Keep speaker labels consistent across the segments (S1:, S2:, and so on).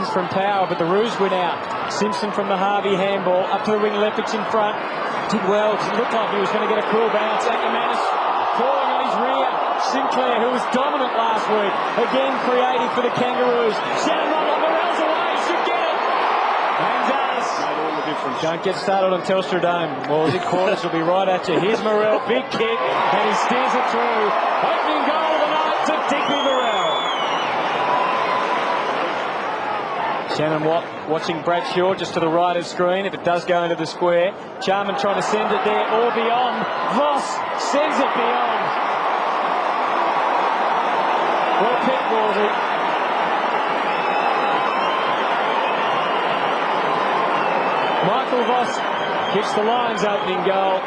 S1: hands from Power, but the Roos win out. Simpson from the Harvey handball, up to the wing left, it's in front. Did well, it looked like he was going to get a cool bounce. Ackermanis falling on his rear. Sinclair, who was dominant last week, again creative for the Kangaroos. Shannon Morell's away, should get it. And does.
S2: Made all the difference.
S1: Don't get started on Telstra Dome. Well, the quarters will be right at you. Here's Morell, big kick, and he steers it through. Opening goal of the night to Digby Morell. Shannon Watt watching Bradshaw just to the right of screen. If it does go into the square, Charman trying to send it there or beyond. Voss sends it beyond. Well picked, Wolsey. Michael Voss hits the Lions' opening goal.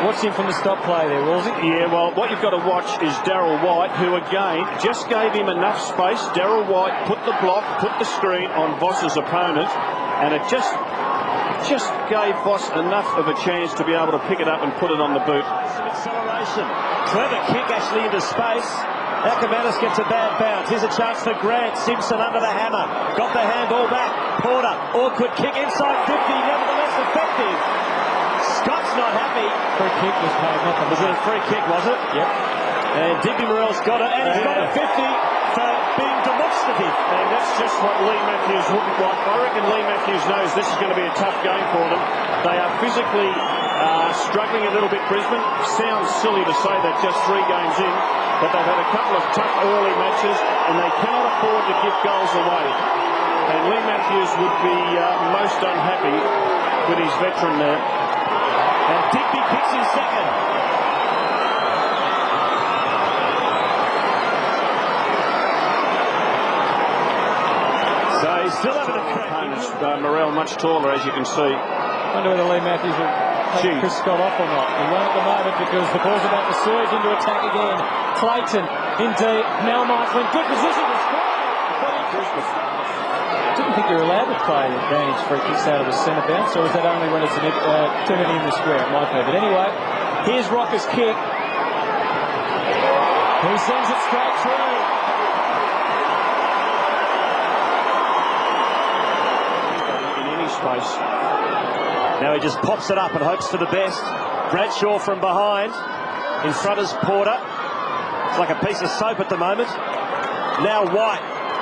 S1: What's in from the stop play there, Wolsey?
S2: Yeah, well, what you've got to watch is Darryl White, who again just gave him enough space. Darryl White put the block, put the screen on Voss's opponent, and it just gave Voss enough of a chance to be able to pick it up and put it on the boot.
S3: Some acceleration. Clever kick actually into space. Ackermanis gets a bad bounce. Here's a chance for Grant. Simpson under the hammer. Got the handball back. Porter, awkward kick inside 50, nevertheless effective. Scott's not happy.
S1: Free kick was paid, not the
S3: Was it a free kick, was it?
S1: Yep.
S3: And Digby Morell's got it, and he's got a 50 for being demonstrative.
S2: And that's just what Lee Matthews wouldn't like. I reckon Lee Matthews knows this is going to be a tough game for them. They are physically struggling a little bit, Brisbane. Sounds silly to say that just 3 games in, but they've had a couple of tough early matches, and they cannot afford to give goals away. And Lee Matthews would be most unhappy with his veteran there.
S3: And Digby kicks his second.
S2: So he's still having a crack. Morell much taller, as you can see.
S1: I wonder whether Lee Matthews will take Chris Scott off or not. He won't at the moment because the ball's about to surge into attack again. Clayton into Mel Michael in good position to score. I didn't think you're allowed to play advantage free kicks out of the centre bounce, or is that only when it's too many in the square? It might be. But anyway, here's Rocker's kick. He sends it straight through.
S2: In any space.
S3: Now he just pops it up and hopes for the best. Bradshaw from behind. In front is Porter. It's like a piece of soap at the moment. Now White.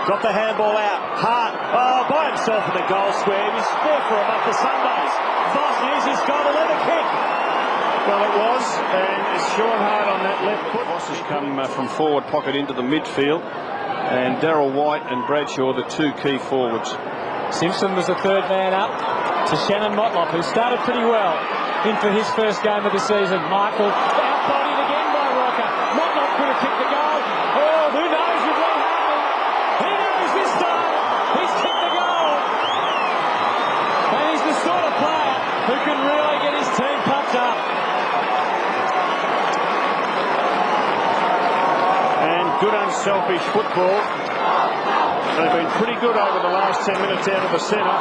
S3: Got the handball out. Hart. Oh, by himself in the goal square. He was there for a month of Sundays. Voss uses got a leather kick.
S2: Well, it was, and it's Sean Hart on that left foot. Voss has come from forward pocket into the midfield, and Darryl White and Bradshaw, the 2 key forwards.
S1: Simpson was the third man up to Shannon Motlop, who started pretty well in for his first game of the season. Michael outbodied again by Rocker. Motlop could have kicked the goal. Oh, who knows with Lee Harvey? He knows this time. He's kicked the goal. And he's the sort of player who can really get his team pumped up.
S2: And good unselfish football. They've been pretty good over the last 10 minutes out of the centre.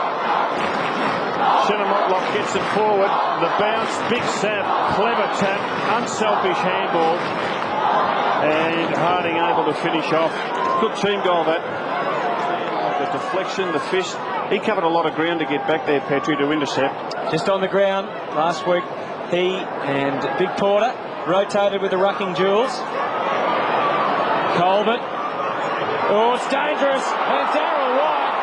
S2: Shannon Motlop gets it forward. The bounce, big snap, clever tap, unselfish handball. And Harding able to finish off. Good team goal, that. The deflection, the fist. He covered a lot of ground to get back there, Petrie, to intercept.
S1: Just on the ground last week, he and Big Porter rotated with the rucking Jules. Colbert. Oh, it's dangerous. And Darryl White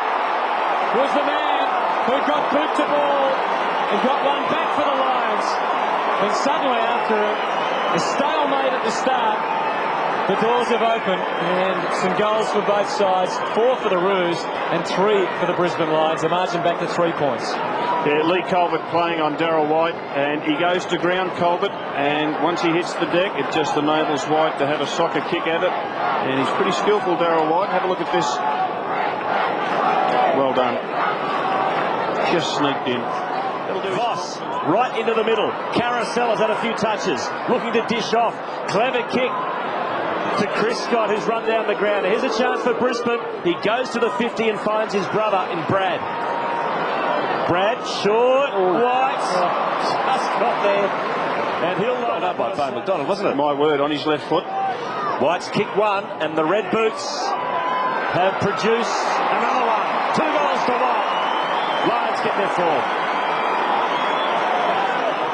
S1: was the man who got boot to ball and got one back for the Lions. And suddenly, after a stalemate at the start, the doors have opened and some goals for both sides. 4 for the Roos and 3 for the Brisbane Lions. The margin back to 3 points.
S2: Yeah, Lee Colbert playing on Darryl White, and he goes to ground, Colbert, and once he hits the deck, it just enables White to have a soccer kick at it, and he's pretty skillful, Darryl White. Have a look at this. Well done. Just sneaked in.
S3: Voss right into the middle. Carousel has had a few touches. Looking to dish off. Clever kick to Chris Scott, who's run down the ground. Here's a chance for Brisbane. He goes to the 50 and finds his brother in Brad. Brad, short, White, just got there. And he'll line up by Bo McDonald, wasn't it?
S2: My word, on his left foot.
S3: White's kicked one, and the Red Boots have produced another one. 2 to Watt. Lions get their fall.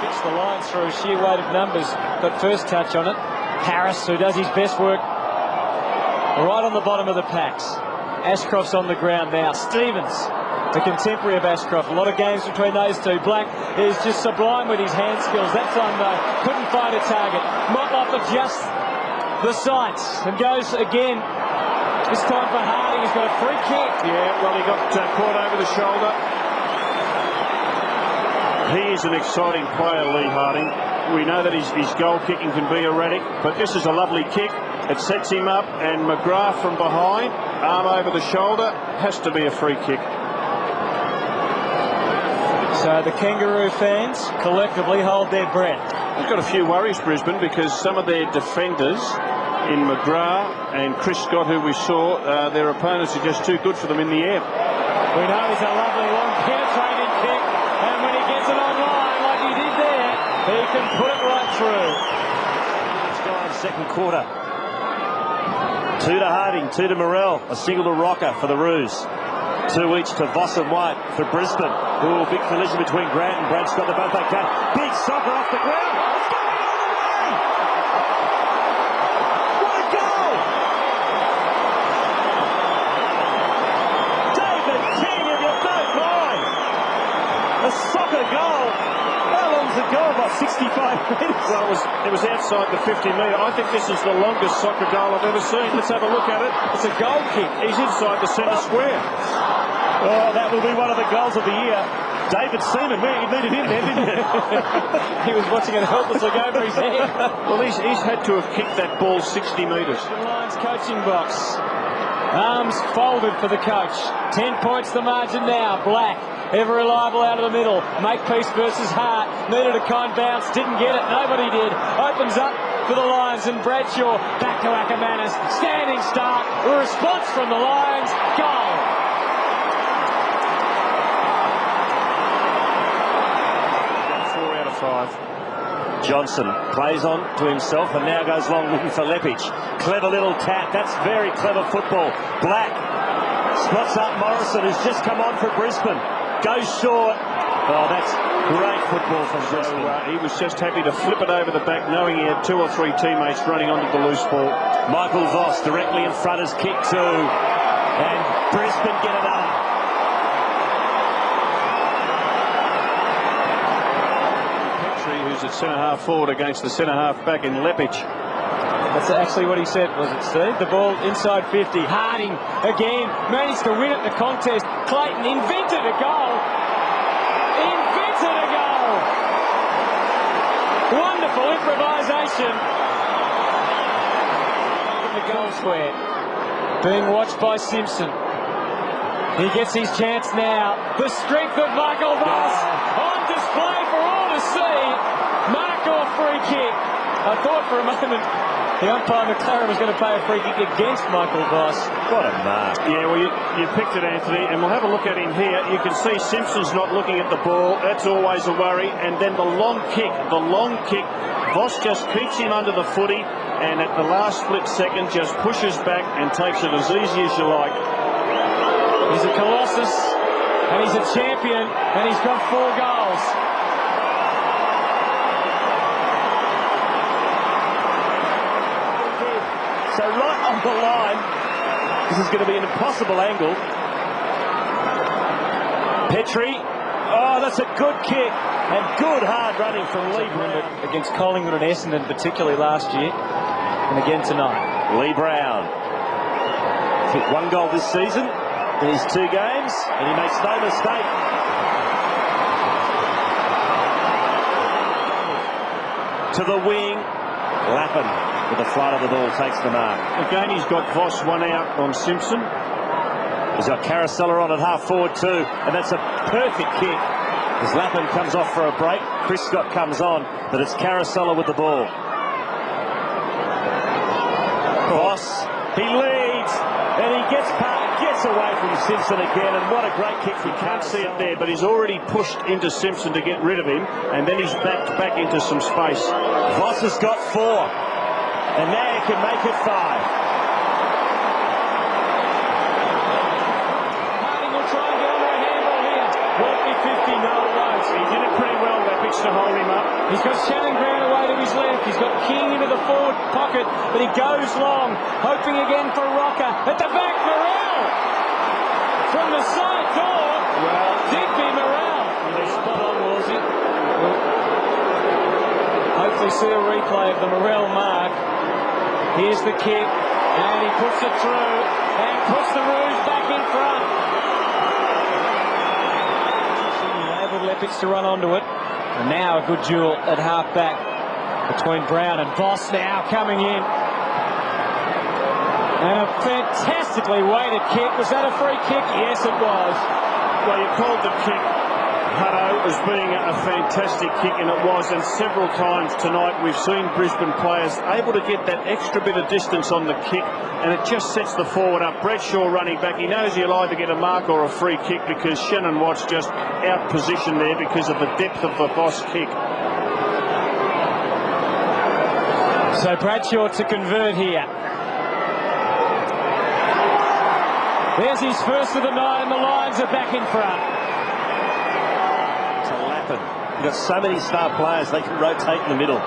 S1: Gets the Lions through sheer weight of numbers. Got first touch on it. Harris, who does his best work right on the bottom of the packs. Ashcroft's on the ground now. Stevens, the contemporary of Ashcroft. A lot of games between those two. Black is just sublime with his hand skills. That time, though, couldn't find a target. Motlop adjusts the sights and goes again. This time for Harding. He's got a free kick.
S2: Yeah, well, he got caught over the shoulder. He is an exciting player, Lee Harding. We know that his goal kicking can be erratic, but this is a lovely kick. It sets him up, and McGrath from behind, arm over the shoulder, has to be a free kick.
S1: So the Kangaroo fans collectively hold their breath.
S2: They've got a few worries, Brisbane, because some of their defenders in McGrath and Chris Scott, who we saw, their opponents are just too good for them in the air.
S1: We know he's a lovely long penetrating kick, and when he gets it online like he did there, he can put it right through.
S3: Second quarter. 2 to Harding, 2 to Morrell, a single to Rocker for the Roos. 2 each to Voss and White for Brisbane. Ooh, big collision between Grant and Brad Scott. They both make that. Big soccer off the ground. It's going the other way! What a goal! David King, if you don't mind. A soccer goal. How long's it go? About 65 metres.
S2: Well, it was outside the 50-metre. I think this is the longest soccer goal I've ever seen. Let's have a look at it.
S1: It's a goal kick.
S2: He's inside the centre square.
S3: Oh, that will be one of the goals of the year. David Seaman, you needed him there, didn't you?
S1: He was watching it helplessly go over his head.
S2: Well, he's had to have kicked that ball 60 metres.
S1: The Lions coaching box. Arms folded for the coach. 10 points the margin now. Black, ever reliable out of the middle. Makepeace versus Hart. Needed a kind bounce, didn't get it. Nobody did. Opens up for the Lions, and Bradshaw back to Ackermanis. Standing start. A response from the Lions. Goal.
S2: 4 out of 5.
S3: Johnson plays on to himself and now goes long looking for Lepage. Clever little tap. That's very clever football. Black spots up Morrison, who's just come on for Brisbane. Goes short. Oh, that's great football from Brisbane.
S2: He was just happy to flip it over the back, knowing he had 2 or 3 teammates running onto the loose ball.
S3: Michael Voss directly in front as kick 2. And Brisbane get another.
S2: Who's at centre-half forward against the centre-half back in Lepage.
S1: That's actually what he said, was it, Steve? The ball inside 50. Harding again managed to win it in the contest. Clayton invented a goal. Invented a goal. Wonderful improvisation. In the goal square. Being watched by Simpson. He gets his chance now. The strength of Michael Voss on display for all to see. Mark or free kick. I thought for a moment the umpire McLaren was going to play a free kick against Michael Voss.
S3: What a mark.
S2: Yeah, well, you picked it, Anthony, and we'll have a look at him here. You can see Simpson's not looking at the ball. That's always a worry. And then the long kick. Voss just keeps him under the footy, and at the last split second just pushes back and takes it as easy as you like.
S1: He's a colossus, and he's a champion, and he's got 4 goals.
S3: So right on the line, this is going to be an impossible angle. Petrie, oh, that's a good kick, and good hard running from Lee Brown.
S1: Against Collingwood and Essendon, particularly last year, and again tonight.
S3: Lee Brown. He's hit 1 goal this season in his 2 games, and he makes no mistake. To the wing, Lappin with the flight of the ball takes the mark.
S2: Again, he's got Voss 1 out on Simpson.
S3: He's got Carousella on at half forward too, and that's a perfect kick. As Lappin comes off for a break, Chris Scott comes on, but it's Carousella with the ball. Voss, he leads, and he gets away from Simpson again, and what a great kick from
S2: Can't see it there, but he's already pushed into Simpson to get rid of him, and then he's backed back into some space.
S3: Voss has got 4, and now he can make it 5.
S1: Harding will try and get on the
S2: pretty well, Lepich, to hold him up.
S1: He's got Shannon Grant away to his left. He's got King into the forward pocket, but he goes long, hoping again for Rocker. At the back, Morrell! From the side door,
S2: Well,
S1: Digby Morrell. Spot on, was it? Hopefully see a replay of the Morrell mark. Here's the kick, and he puts it through, and puts the Rouge back in front. Enabled Lepich to run onto it. And now a good duel at half-back between Brown and Voss now coming in. And a fantastically weighted kick. Was that a free kick? Yes, it was.
S2: well, you called the kick, Hutto, as being a fantastic kick, and it was. And several times tonight we've seen Brisbane players able to get that extra bit of distance on the kick, and it just sets the forward up. Bradshaw running back. He knows he'll either get a mark or a free kick because Shannon Watts just out positioned there because of the depth of the Voss kick.
S1: So Bradshaw to convert here. There's his first of the night, and the Lions are back in front.
S3: To Lappin. You've got so many star players, they can rotate in the middle.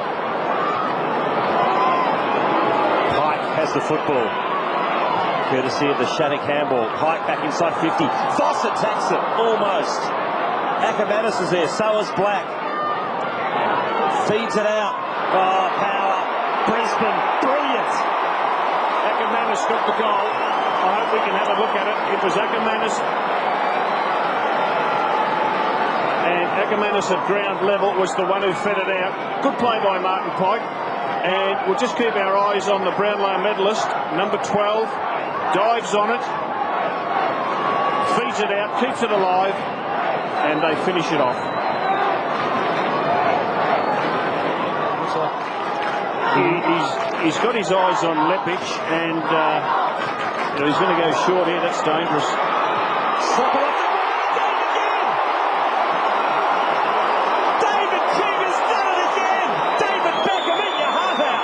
S3: Pike has the football. Courtesy of the Shattuck handball. Pike back inside 50. Voss attacks it, almost. Ackermanis is there, so is Black. Feeds it out. Oh, power. Brisbane, brilliant.
S2: Ackermanis got the goal. I hope we can have a look at it. It was Ackermanis. And Ackermanis at ground level was the one who fed it out. Good play by Martin Pike. And we'll just keep our eyes on the Brownlow medalist, number 12. Dives on it. Feeds it out, keeps it alive. And they finish it off. He's got his eyes on Lepich, and he's going to go short here. That's dangerous.
S3: David King has done it again. David Beckham, eat your heart out.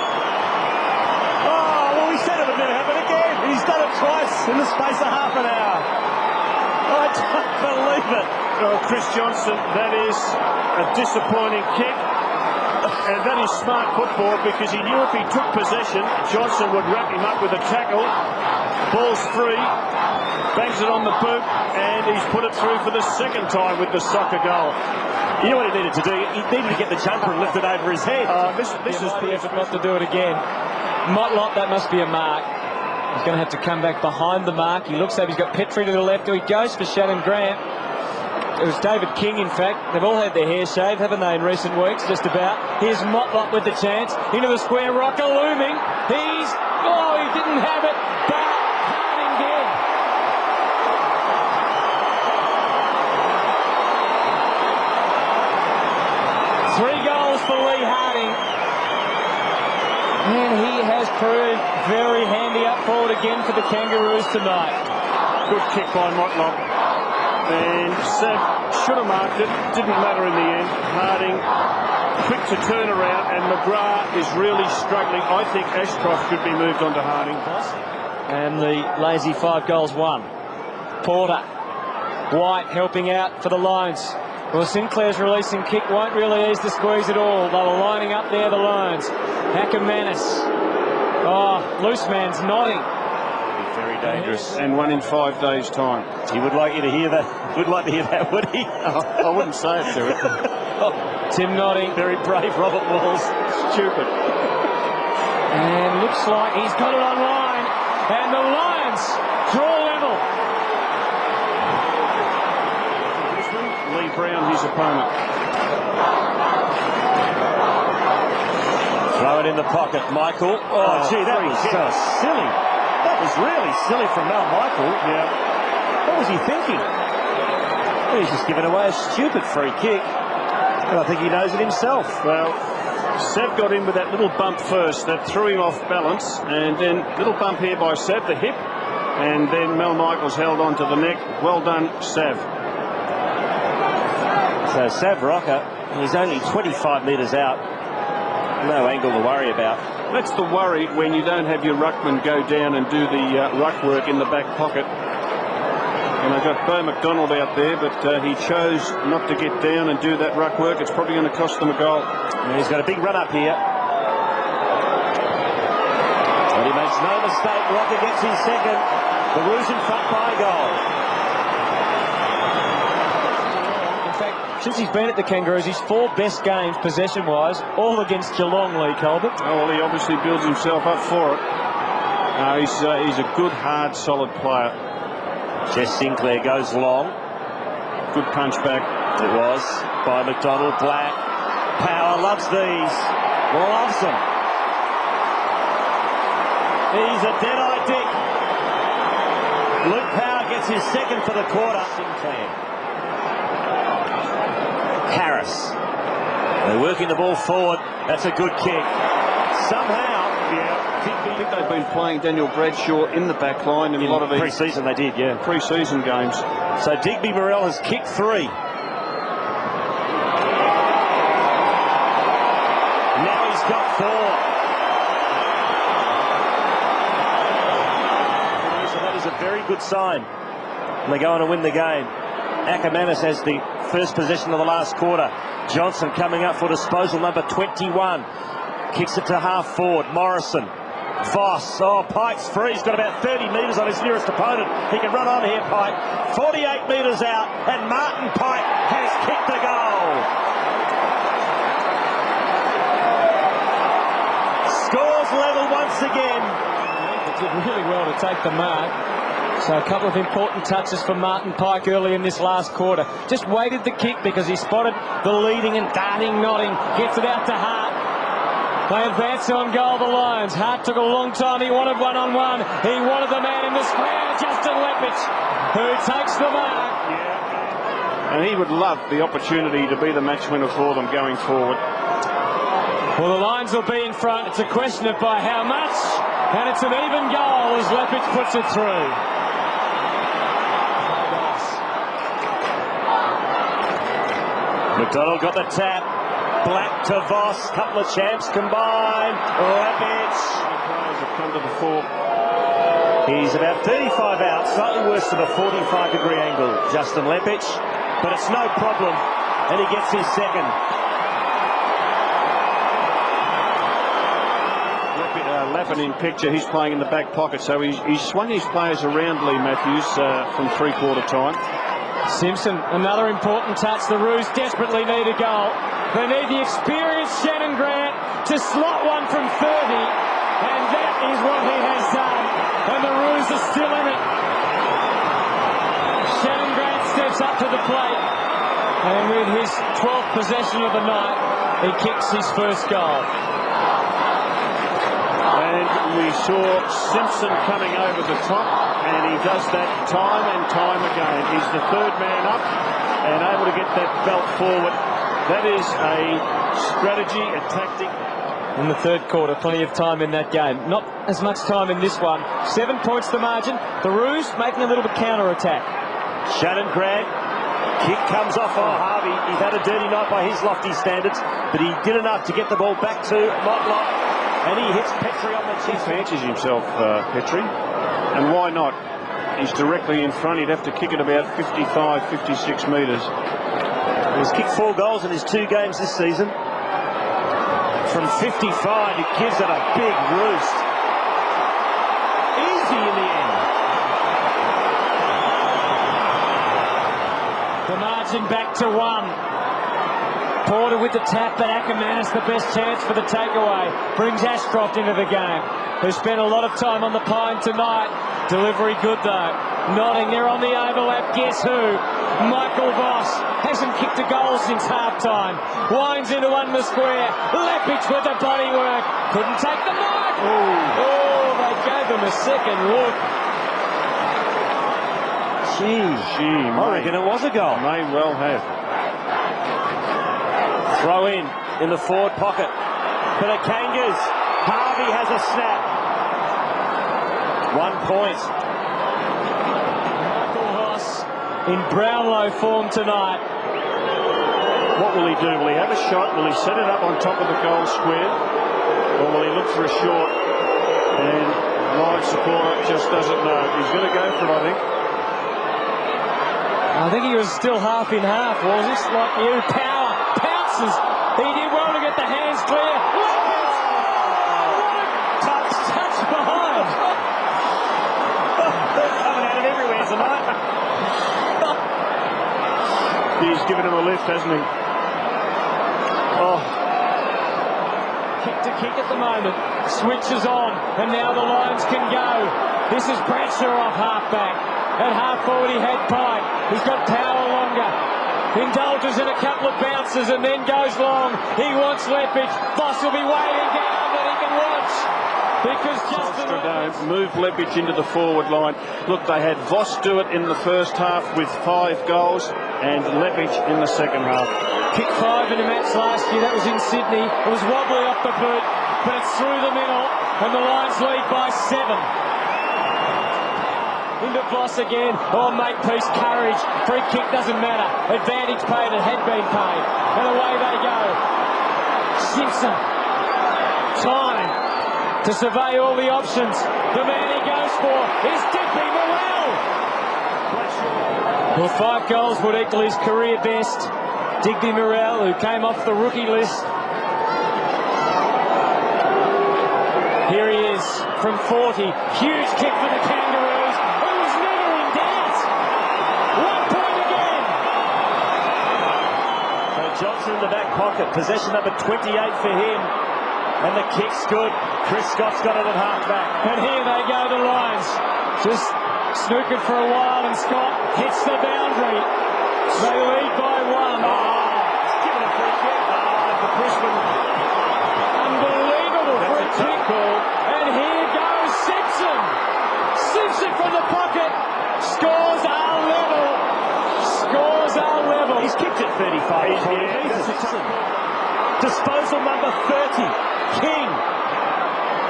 S3: Oh, well, we said it would never happen again. He's done it twice in the space of half an hour. I don't believe it.
S2: Well, Chris Johnson, that is a disappointing kick. And that is smart football because he knew if he took possession, Johnson would wrap him up with a tackle. Ball's free, bangs it on the boot, and he's put it through for the second time with the soccer goal.
S3: You know what he needed to do? He needed to get the jumper and lift it over his head.
S2: This is
S1: the effort not to do it again. Motlop, that must be a mark. He's going to have to come back behind the mark. He looks like he's got Petrie to the left. He goes for Shannon Grant. It was David King, in fact. They've all had their hair shaved, haven't they, in recent weeks, just about. Here's Motlop with the chance. Into the square, Rocker looming. He didn't have it, but Harding did. Three goals for Lee Harding. And he has proved very handy up forward again for the Kangaroos tonight.
S2: good kick by Motlop. And Sav should have marked it. Didn't matter in the end. Harding quick to turn around, and McGrath is really struggling. I think Ashcroft should be moved on to Harding.
S1: And the lazy 5 goals won. Porter. White helping out for the Lions. Well, Sinclair's releasing kick won't really ease the squeeze at all. They were lining up there, the Lions. Ackermanis. Oh, loose man's nodding.
S3: Very dangerous.
S2: And 1 in 5 days' time.
S3: He would like you to hear that. Would like to hear that, would he?
S2: I wouldn't say it to him.
S1: Tim nodding.
S3: Very brave, Robert Walls.
S2: Stupid.
S1: And looks like he's got it on line. And the Lions draw level.
S2: Lee Brown, his opponent.
S3: Throw it in the pocket, Michael. Oh, gee, that was so silly. That was really silly from Mel Michael.
S2: Yeah.
S3: What was he thinking? Well, he's just giving away a stupid free kick. And I think he knows it himself.
S2: Well, Sav got in with that little bump first that threw him off balance, and then little bump here by Sav, the hip, and then Mel Michaels held on to the neck. Well done, Sav.
S3: So Sav Rocker, he's only 25 metres out. No angle to worry about.
S2: That's the worry when you don't have your ruckman go down and do the ruck work in the back pocket. And they've got Bo McDonald out there, but he chose not to get down and do that ruck work. It's probably going to cost them a goal.
S3: And he's got a big run up here. And he makes no mistake. Rocker gets his second. The Roos in front by a goal.
S1: In fact, since he's been at the Kangaroos, his 4 best games, possession-wise, all against Geelong, Lee Colbert.
S2: Oh, well, he obviously builds himself up for it. He's a good, hard, solid player.
S3: Jess Sinclair goes long.
S2: Good punch back.
S3: It was by McDonald. Black. Power loves these. Loves them. He's a dead-eye dick. Luke Power gets his second for the quarter. Sinclair. Harris. They're working the ball forward. That's a good kick. Somehow,
S2: I think they've been playing Daniel Bradshaw in the back line in a lot of these
S3: pre-season. They did, yeah.
S2: Pre-season games.
S3: So Digby Morrell has kicked 3. Now he's got 4. So that is a very good sign. And they go on to win the game. Ackermanis has the first possession of the last quarter. Johnson coming up for disposal, number 21. Kicks it to half forward. Morrison. Voss. Oh, Pike's free. He's got about 30 metres on his nearest opponent. He can run on here, Pike. 48 metres out, and Martin Pike has kicked the goal. Scores level once again.
S1: He did really well to take the mark. So a couple of important touches for Martin Pike early in this last quarter. Just waited the kick because he spotted the leading and darting, nodding. Gets it out to Hart. They advance on goal, the Lions. Hart took a long time. He wanted one-on-one. He wanted the man in the square, Justin Leppich, who takes the mark.
S2: Yeah. And he would love the opportunity to be the match winner for them going forward.
S1: Well, the Lions will be in front. It's a question of by how much. And it's an even goal as Leppich puts it through.
S3: McDonald got the tap. Black to Voss, couple of champs combined. Leppich.
S2: Players have come to the fore.
S3: He's about 35 out, slightly worse than a 45-degree angle, Justin Leppich. But it's no problem, and he gets his second.
S2: Lappin in picture, he's playing in the back pocket, so he's swung his players around, Lee Matthews, from three-quarter time.
S1: Simpson, another important touch. The Roos desperately need a goal. They need the experienced Shannon Grant to slot one from 30, and that is what he has done. And the Roos are still in it. Shannon Grant steps up to the plate, and with his 12th possession of the night, he kicks his first goal.
S2: And we saw Simpson coming over the top, and he does that time and time again. He's the third man up and able to get that belt forward. That is a strategy, a tactic.
S1: In the third quarter, plenty of time in that game. Not as much time in this one. 7 points the margin. The Roos making a little bit counter-attack.
S3: Shannon Grant, kick comes off. Oh, Harvey, he's had a dirty night by his lofty standards, but he did enough to get the ball back to Motlop, and he hits Petrie on the chin.
S2: He fancies himself, Petrie, and why not? He's directly in front. He'd have to kick it about 55, 56 metres.
S3: He's kicked 4 goals in his 2 games this season. From 55, he gives it a big roost. Easy in the end.
S1: The margin back to 1. Porter with the tap, but Ackermanis the best chance for the takeaway. Brings Ashcroft into the game, who spent a lot of time on the pine tonight. Delivery good though. Nodding there on the overlap. Guess who? Michael Voss hasn't kicked a goal since half-time. Winds into one in the square. Leppich with the body work. Couldn't take the mark. Oh, they gave him a second look.
S3: Gee, I reckon it was a goal.
S2: May well have.
S3: Throw in the forward pocket for the Kangas. Harvey has a snap. 1 point.
S1: Michael Voss in Brownlow form tonight.
S2: What will he do? Will he have a shot? Will he set it up on top of the goal square? Or will he look for a short? And live support just doesn't know. He's going to go for it, I think.
S1: I think he was still half in half, was this? Like you, power, pounces. He did well to get the hands clear. Touch behind.
S3: They're coming out of everywhere tonight.
S2: He's given him a lift, hasn't he? Oh.
S1: Kick to kick at the moment. Switches on, and now the Lions can go. This is Bradshaw off half-back. At half-forward he had Pike. He's got power longer. Indulges in a couple of bounces and then goes long. He wants Lepage. Voss will be waiting down, but he can watch. Because Justin
S2: Move Lepage into the forward line. Look, they had Voss do it in the first half with 5 goals and Lepage in the second half.
S1: Kicked 5 in a match last year. That was in Sydney. It was wobbly off the boot, but it's through the middle, and the Lions lead by 7. Into Voss again. Oh, Makepeace, courage. Free kick doesn't matter. Advantage paid. It had been paid. And away they go. Simpson. Time to survey all the options. The man he goes for is Digby Morrell. Well, 5 goals would equal his career best. Digby Morrell, who came off the rookie list. Here he is from 40. Huge kick for the Kangaroos. He was never in doubt. 1 point again.
S3: So Johnson in the back pocket. Possession number 28 for him. And the kick's good. Chris Scott's got it at half-back.
S1: And here they go, the Lions. Just snookered for a while, and Scott hits the boundary. They lead by 1.
S3: It's given a free kick. For Brisbane.
S1: Unbelievable free kick call. And here goes Simpson. Simpson from the pocket. Scores are level. Scores are level.
S3: He's kicked it 35. Disposal number 30. King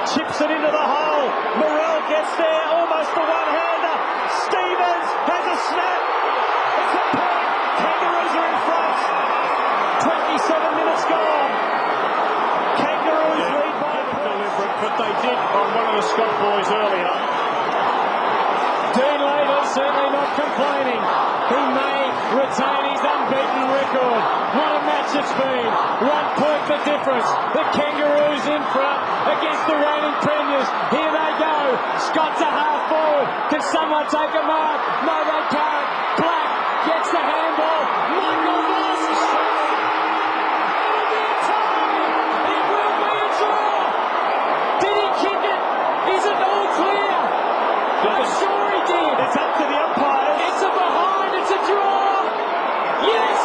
S3: chips it into the hole. Morrell gets there, almost a one-hander. Stevens has a snap. It's a point. Kangaroos are in front. 27 minutes gone. Kangaroos lead by a point.
S2: Deliberate, but they did on one of the Scott boys earlier.
S1: Dean Later certainly not complaining. He may retain his unbeaten record. What a match it's been. 1 point the difference. The Kangaroos in front against the reigning premiers. Here they go. Scott's a half forward. Can someone take a mark? No, they can't. Black gets the handball. Michael Voss. It'll be a tie. It will be a draw. Did he kick it? Is it all clear? I'm sure he did.
S3: It's up to the umpires.
S1: It's a behind. It's a draw. Yes.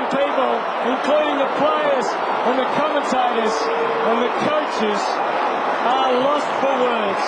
S1: People, including the players and the commentators and the coaches, are lost for words.